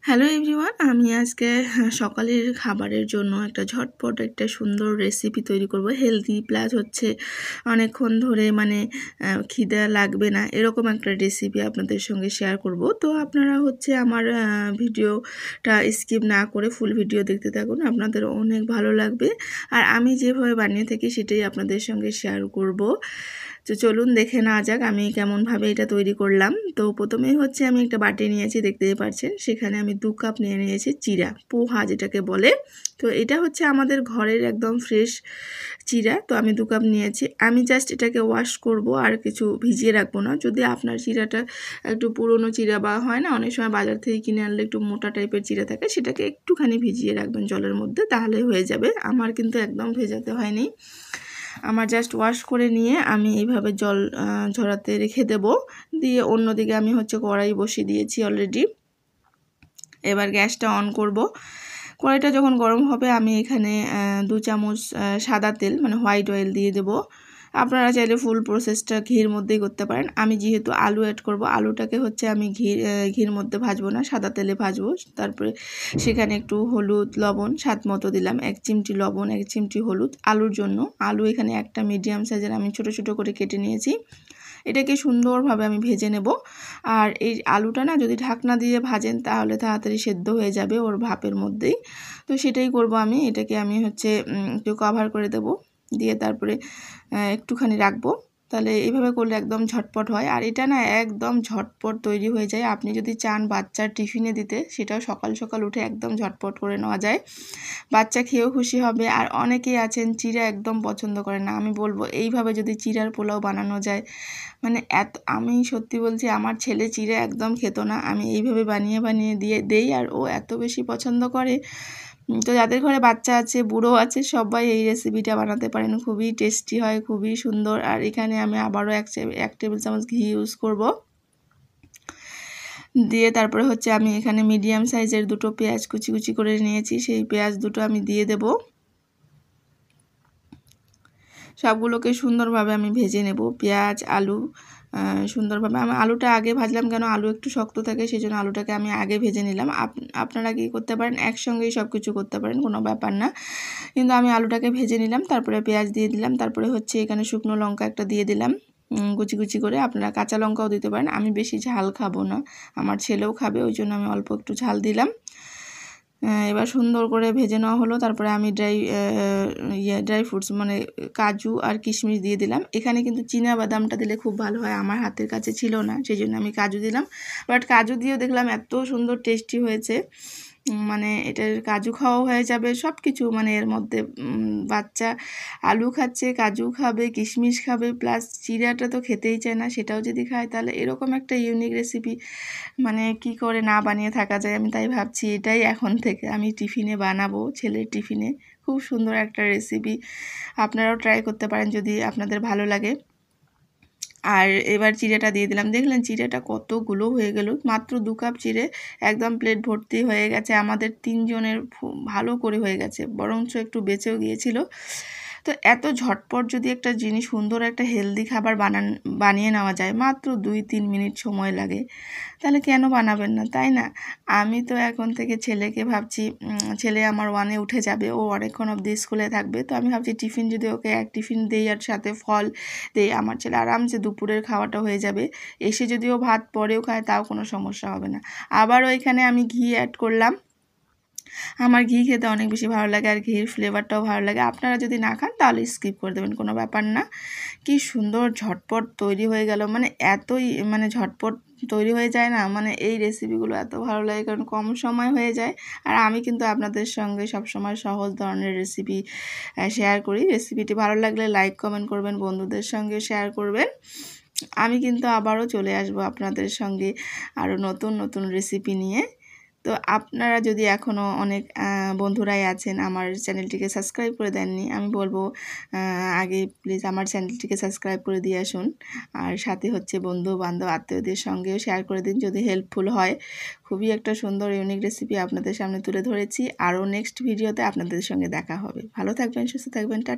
Hello everyone, আমি আজকে সকালের খাবারের জন্য একটা ঝটপট একটা সুন্দর রেসিপি তৈরি করব। হেলদি প্লাস হচ্ছে অনেকক্ষণ ধরে খিদে লাগবে না, এরকম একটা রেসিপি আপনাদের সঙ্গে শেয়ার করব। তো আপনারা হচ্ছে আমার ভিডিওটা স্কিপ না করে ফুল ভিডিও দেখতে থাকুন, আপনাদের অনেক ভালো লাগবে। আর আমি যেভাবে বানিয়ে থাকি সেটাই আপনাদের সঙ্গে শেয়ার করব। তো চলুন দেখে নেওয়া যাক আমি কেমনভাবে এটা তৈরি করলাম। তো প্রথমেই হচ্ছে আমি একটা বাটি নিয়েছি, দেখতেই পাচ্ছেন। সেখানে আমি 2 কাপ নিয়ে নিয়েছি চিরা, পোহা যেটাকে বলে। তো এটা হচ্ছে আমাদের ঘরের একদম ফ্রেশ চিরা। তো আমি 2 কাপ নিয়েছি। আমি জাস্ট এটাকে ওয়াশ করব, আর কিছু ভিজিয়ে রাখবো না। যদি আপনার চিরাটা একটু পুরনো চিরা বা হয় না, অনেক সময় বাজার থেকে কিনে আনলে একটু মোটা টাইপের চিরা থাকে, সেটাকে একটুখানি ভিজিয়ে রাখবেন জলের মধ্যে, তাহলে হয়ে যাবে। আমার কিন্তু একদম ভেজাতে হয়নি, আমার জাস্ট ওয়াশ করে নিয়ে আমি এইভাবে জল ঝরাতে রেখে দেব। দিয়ে অন্যদিকে আমি হচ্ছে কড়াই বসিয়ে দিয়েছি অলরেডি। এবার গ্যাসটা অন করব। কড়াইটা যখন গরম হবে আমি এখানে 2 চামচ সাদা তেল হোয়াইট অয়েল দিয়ে দেব। আপনারা চাইলে ফুল প্রসেসটা ঘির মধ্যেই করতে পারেন। আমি যেহেতু আলু অ্যাড করব, আলুটাকে হচ্ছে আমি ঘির মধ্যে ভাজবো না, সাদা তেলে ভাজবো। তারপরে সেখানে একটু হলুদ লবণ স্বাদ মতো দিলাম, 1 চিমটি লবণ, 1 চিমটি হলুদ আলুর জন্য। আলু এখানে একটা মিডিয়াম সাইজের আমি ছোট ছোট করে কেটে নিয়েছি। এটাকে সুন্দরভাবে আমি ভেজে নেব। আর এই আলুটা না যদি ঢাকনা দিয়ে ভাজেন তাহলে তাড়াতাড়ি সেদ্ধ হয়ে যাবে ওর ভাপের মধ্যেই। তো সেটাই করব আমি। এটাকে আমি হচ্ছে একটু কভার করে দেব, দিয়ে তারপরে একটুখানি রাখবো। তাহলে এইভাবে করলে একদম ঝটপট হয়, আর এটা না একদম ঝটপট তৈরি হয়ে যায়। আপনি যদি চান বাচ্চার টিফিনে দিতে, সেটাও সকাল সকাল উঠে একদম ঝটপট করে নেওয়া যায়, বাচ্চা খেয়েও খুশি হবে। আর অনেকেই আছেন চিড়া একদম পছন্দ করে না, আমি বলবো এইভাবে যদি চিড়ার পোলাও বানানো যায়, আমি সত্যি বলছি, আমার ছেলে চিড়া একদম খেত না, আমি এইভাবে বানিয়ে বানিয়ে দেই, আর ও এত বেশি পছন্দ করে। তো যাদের ঘরে বাচ্চা আছে, বুড়ো আছে, সবাই এই রেসিপিটা বানাতে পারেন, খুবই টেস্টি হয়, খুবই সুন্দর। আর এখানে আমি আবারও 1 টেবিল চামচ ঘি ইউজ করব। দিয়ে তারপরে হচ্ছে আমি এখানে মিডিয়াম সাইজের 2টো পেঁয়াজ কুচি কুচি করে নিয়েছি, সেই পেঁয়াজ 2টো আমি দিয়ে দেব। সবগুলোকে সুন্দরভাবে আমি ভেজে নেব, পেঁয়াজ আলু সুন্দরভাবে। আমি আলুটা আগে ভাজলাম কেন, আলু একটু শক্ত থাকে, সেই জন্য আলুটাকে আমি আগে ভেজে নিলাম। আপনারা কি করতে পারেন, একসঙ্গেই সব কিছু করতে পারেন, কোনো ব্যাপার না। কিন্তু আমি আলুটাকে ভেজে নিলাম, তারপরে পেঁয়াজ দিয়ে দিলাম, তারপরে হচ্ছে এখানে শুকনো লঙ্কা একটা দিয়ে দিলাম কুচি কুচি করে। আপনারা কাঁচা লঙ্কাও দিতে পারেন, আমি বেশি ঝাল খাবো না, আমার ছেলেও খাবে, ওই জন্য আমি অল্প একটু ঝাল দিলাম। এবার সুন্দর করে ভেজে নেওয়া হলো। তারপরে আমি ড্রাই ফ্রুটস কাজু আর কিশমিশ দিয়ে দিলাম। এখানে কিন্তু চীনা বাদামটা দিলে খুব ভালো হয়, আমার হাতের কাছে ছিল না, সেই জন্য আমি কাজু দিলাম। বাট কাজু দিয়েও দেখলাম এত সুন্দর টেস্টি হয়েছে, এটার কাজু খাওয়া হয়ে যাবে, সব কিছু এর মধ্যে বাচ্চা আলু খাচ্ছে, কাজু খাবে, কিশমিশ খাবে, প্লাস চিড়াটা তো খেতেই চায় না, সেটাও যদি খায় তাহলে এরকম একটা ইউনিক রেসিপি কি করে না বানিয়ে থাকা যায়। আমি তাই ভাবছি এটাই এখন থেকে আমি টিফিনে বানাবো, ছেলের টিফিনে। খুব সুন্দর একটা রেসিপি, আপনারাও ট্রাই করতে পারেন যদি আপনাদের ভালো লাগে। আর এবার চিড়েটা দিয়ে দিলাম, দেখলেন চিড়েটা কতগুলো হয়ে গেল, মাত্র 2 কাপ চিড়ে একদম প্লেট ভর্তি হয়ে গেছে, আমাদের 3 জনের ভালো করে হয়ে গেছে, বরঞ্চ একটু বেঁচেও গিয়েছিল। তো এত ঝটপট যদি একটা জিনিস, সুন্দর একটা হেলদি খাবার বানিয়ে নেওয়া যায়, মাত্র 2-3 মিনিট সময় লাগে, তাহলে কেন বানাবেন না, তাই না? আমি তো এখন থেকে ছেলেকে ভাবছি, ছেলে আমার 1-এ উঠে যাবে, ও অনেকক্ষণ অবধি স্কুলে থাকবে, তো আমি ভাবছি টিফিন যদি ওকে 1 টিফিন দিই আর সাথে ফল দিই, আমার ছেলে আরামসে দুপুরের খাওয়াটা হয়ে যাবে। এসে যদিও ভাত পরেও খায় তাও কোনো সমস্যা হবে না। আবার ওইখানে আমি ঘি অ্যাড করলাম, আমার ঘি খেতে অনেক বেশি ভালো লাগে, আর ঘির ফ্লেভারটাও ভালো লাগে। আপনারা যদি না খান তাহলে স্কিপ করে দেবেন, কোনো ব্যাপার না। কি সুন্দর ঝটপট তৈরি হয়ে গেল, এতই ঝটপট তৈরি হয়ে যায় না, এই রেসিপিগুলো এত ভালো লাগে, কারণ কম সময় হয়ে যায়। আর আমি কিন্তু আপনাদের সঙ্গে সবসময় সহজ ধরনের রেসিপি শেয়ার করি। রেসিপিটি ভালো লাগলে লাইক কমেন্ট করবেন, বন্ধুদের সঙ্গে শেয়ার করবেন। আমি কিন্তু আবারও চলে আসবো আপনাদের সঙ্গে আরও নতুন নতুন রেসিপি নিয়ে। তো আপনারা যদি এখনও অনেক বন্ধুরাই আছেন আমার চ্যানেলটিকে সাবস্ক্রাইব করে দেননি, আমি বলবো আগে প্লিজ আমার চ্যানেলটিকে সাবস্ক্রাইব করে দিয়ে আসুন। আর সাথে হচ্ছে বন্ধু বান্ধব আত্মীয়দের সঙ্গেও শেয়ার করে দিন যদি হেল্পফুল হয়। খুবই একটা সুন্দর ইউনিক রেসিপি আপনাদের সামনে তুলে ধরেছি। আরও নেক্সট ভিডিওতে আপনাদের সঙ্গে দেখা হবে। ভালো থাকবেন, সুস্থ থাকবেন, টাটা।